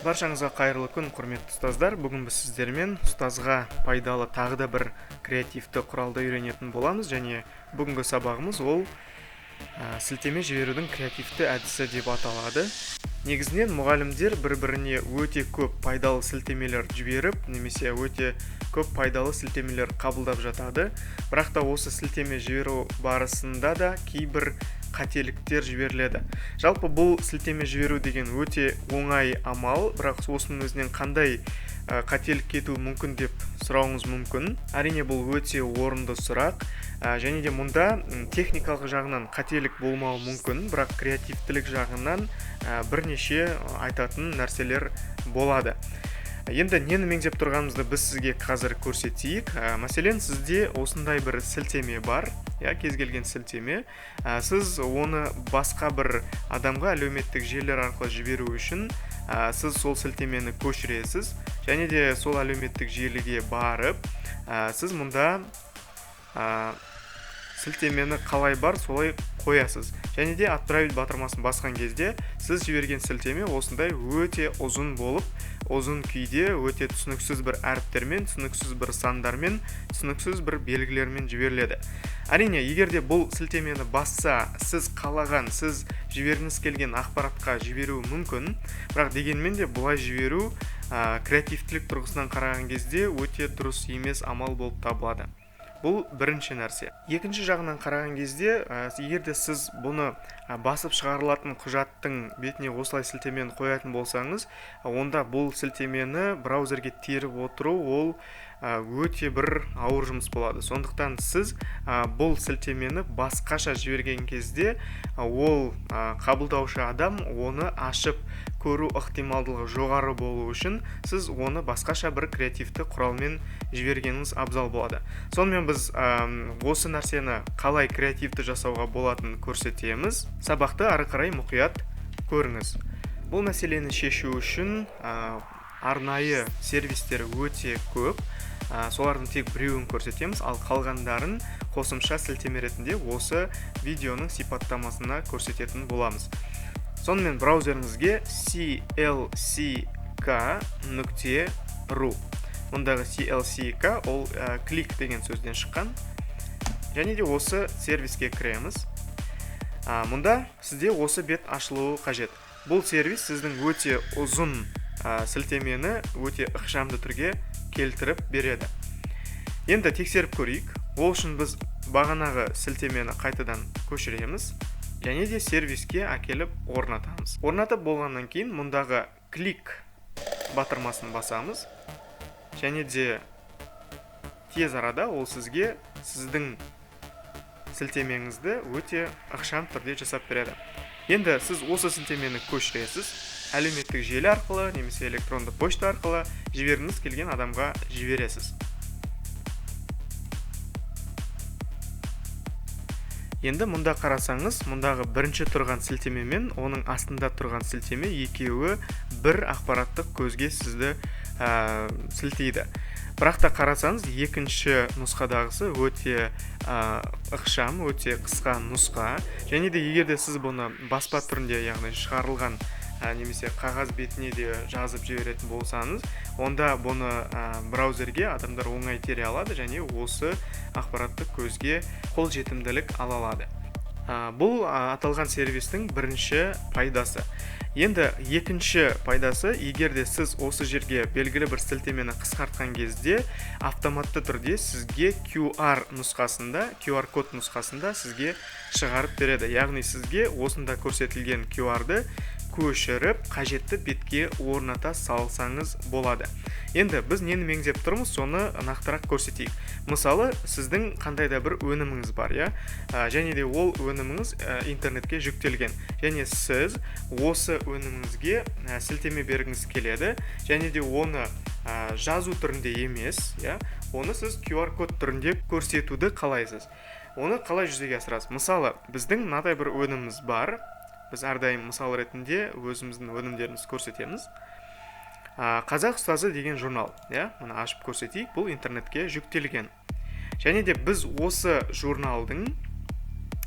Баршаңызға қайырлы күн, құрметті ұстаздар. Бүгін біз сіздермен ұстазға пайдалы тағы да бір креативті құралды үйренетін боламыз, және бүгінгі сабағымыз ол сілтеме жіберудің креативті әдісі деп аталады. Негізінен мұғалімдер бір-біріне өте көп пайдалы сілтемелер жіберіп, немесе өте көп пайдалы сілтемелер қабылдап жатады. Бірақ та осы сілтеме жіберу барысында да кейбір қателіктер жіберіледі. Жалпы бұл сілтеме жіберу деген өте оңай амал, бірақ осының өзінен қандай қателік кетуі мүмкін деп сұрауыңыз мүмкін. Әрине бұл өте орынды сұрақ, және де мұнда техникалық жағынан қателік болмауы мүмкін, бірақ креативтілік жағынан бірнеше айтатын нәрселер болады. Енді нені меңзеп тұрғанымызды біз сізге қазір көрсетейік. Мәселен, сізде осындай бір сілтеме бар, кез келген сілтеме. Сіз оны басқа бір адамға әлеуметтік желілер арқылы жіберу үшін сіз сол сілтемені көшіресіз, және де сол әлеуметтік желіге барып, сіз мұнда сілтемені қалай бар, солай қоясыз. Және де отправить батырмасын басқан кезде сіз жіберген сілтеме осындай өте ұзын болып, ұзын күйде өте түсініксіз бір әріптермен, түсініксіз бір сандармен, түсініксіз бір белгілермен жіберіледі. Әрине, егер де бұл сілтемені басса, сіз қалаған, сіз жібергіңіз келген ақпаратқа жіберу мүмкін, бірақ дегенмен де бұлай жіберу креативтілік тұрғысынан қараған кезде өте дұрыс емес амал болып табылады. Бұл бірінші нәрсе. Екінші жағынан қараған кезде, егер де сіз бұны басып шығарылатын құжаттың бетіне осылай сілтемені қоятын болсаңыз, онда бұл сілтемені браузерге теріп отыру ол өте бір ауыр жұмыс болады. Сондықтан сіз бұл сілтемені басқаша жіберген кезде, ол қабылдаушы адам оны ашып көру ықтималдылығы жоғары болу үшін сіз оны басқаша бір креативті құралмен жібергеніңіз абзал болады. Сонымен біз осы нәрсені қалай креативті жасауға болатынын көрсетеміз. Сабақты ары қарай мұқият көріңіз. Бұл мәселені шешу үшін арнайы сервистер өте көп. Солардың тек біреуін көрсетеміз, ал қалғандарын қосымша сілтеме ретінде осы видеоның сипаттамасына көрсететін боламыз. Сонымен браузеріңізге clck.ru. Мұндағы clck ол клик деген сөзден шыққан. Және де осы сервиске кіреміз. Мұнда сізде осы бет ашылуы қажет. Бұл сервис сіздің өте ұзын сілтемені өте ықшамды түрге келтіріп береді. Енді тексеріп көрейік. Ол үшін біз бағанағы сілтемені қайтадан көшіреміз, және де сервиске әкеліп орнатамыз. Орнатып болғаннан кейін мұндағы клик батырмасын басамыз, және де тез арада ол сізге сіздің сілтемеңізді өте ықшам түрде жасап береді. Енді сіз осы сілтемені көшіресіз, әлеуметтік желі арқылы немесе электронды почта арқылы жібергіңіз келген адамға жібересіз. Енді мұнда қарасаңыз, мұндағы бірінші тұрған сілтеме мен оның астында тұрған сілтеме екеуі бір ақпараттық көзге сізді сілтейді. Бірақ та қарасаңыз, екінші нұсқадағысы өте ықшам, өте қысқа нұсқа. Және де егер де сіз бұны баспа түрінде, яғни шығарылған немесе қағаз бетіне де жазып жіберетін болсаңыз, онда бұны браузерге адамдар оңай тере алады, және осы ақпараттық көзге қол жетімділік ала алады. Бұл аталған сервистің бірінші пайдасы. Енді екінші пайдасы, егер де сіз осы жерге белгілі бір сілтемені қысқартқан кезде, автоматты түрде сізге QR код нұсқасында сізге шығарып береді. Яғни сізге осында көрсетілген QR-ды көшіріп, қажетті бетке орната салсаңыз болады. Енді біз нені меңзеп тұрмыз, соны нақтырақ көрсетейік. Мысалы, сіздің қандай да бір өніміңіз бар, және де ол өніміңіз интернетке жүктелген. Және сіз осы өніміңізге сілтеме бергіңіз келеді, және де оны жазу түрінде емес, оны сіз QR код түрінде көрсетуді қалайсыз. Оны қалай жүзеге асырасыз? Мысалы, біздің мынадай бір өніміміз бар. Біз әрдайым мысал ретінде өзіміздің өнімдерімізді көрсетеміз. Қазақ ұстазы деген журнал, мұны ашып көрсетейік, бұл интернетке жүктелген. Және де біз осы журналдың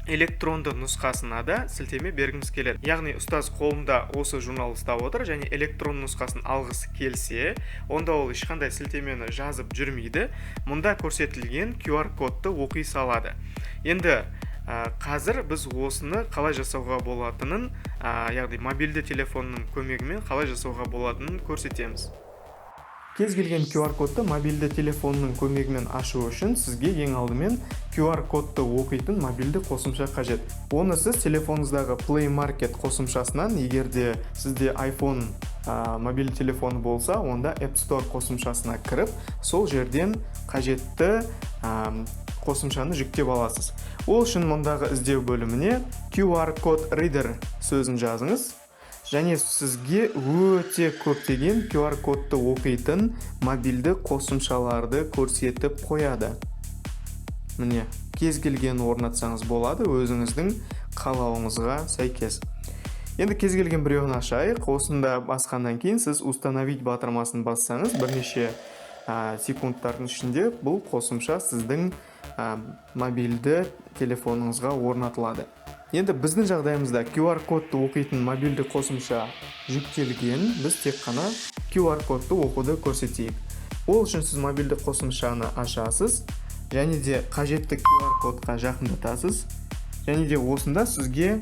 электронды нұсқасына да сілтеме бергіміз келеді. Яғни ұстаз қолында осы журнал ұстап отыр және электрон нұсқасын алғысы келсе, онда ол ешқандай сілтемені жазып жүрмейді. Мұнда көрсетілген QR кодты оқи салады. Енді қазір біз осыны қалай жасауға болатынын, яғни мобильді телефонның көмегімен қалай жасауға болатынын көрсетеміз. Кез келген QR кодты мобильді телефонның көмегімен ашу үшін сізге ең алдымен QR кодты оқитын мобильді қосымша қажет. Оны сіз телефоныңыздағы Play Market қосымшасынан, егер де сізде iPhone мобильді телефоны болса, онда App Store қосымшасына кіріп, сол жерден қажетті қосымшаны жүктеп аласыз. Ол үшін мұндағы іздеу бөліміне QR код Reader сөзін жазыңыз. Және сізге өте көптеген QR кодты оқитын мобильді қосымшаларды көрсетіп қояды. Міне, кез келген орнатсаңыз болады, өзіңіздің қалауыңызға сәйкес. Енді кез келген біреуін ашайық. Осында басқаннан кейін сіз установить батырмасын бассаңыз, бірнеше секундтардың ішінде бұл қосымша сіздің мобильді телефоныңызға орнатылады. Енді біздің жағдайымызда QR кодты оқитын мобильді қосымша жүктелген, біз тек қана QR кодты оқуды көрсетейік. Ол үшін сіз мобильді қосымшаны ашасыз, және де қажетті QR кодқа жақындатасыз, және де осында сізге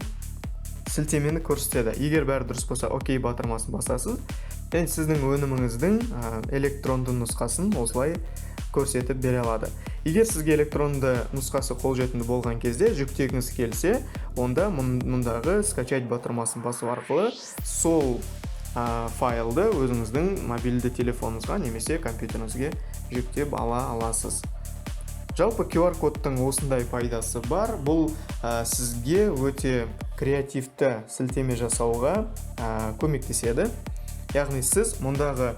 сілтемені көрсетеді. Егер бәрі дұрыс болса, окей батырмасын басасыз, және сіздің өніміңіздің электронды нұсқасын осылай көрсетіп бере алады. Егер сізге электронды нұсқасы қолжетімді болған кезде жүктегіңіз келсе, онда мұндағы скачать батырмасын басу арқылы сол файлды өзіңіздің мобильді телефоныңызға немесе компьютеріңізге жүктеп ала аласыз. Жалпы QR кодтың осындай пайдасы бар. Бұл сізге өте креативті сілтеме жасауға көмектеседі. Яғни сіз мұндағы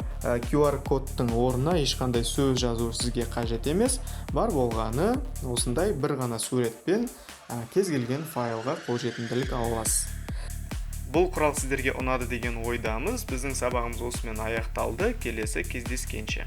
QR кодтың орнына ешқандай сөз жазу сізге қажет емес. Бар болғаны осындай бір ғана суретпен кез келген файлға қолжетімділік ала аласыз. Бұл құрал сіздерге ұнады деген ойдамыз. Біздің сабағымыз осымен аяқталды. Келесі кездескенше.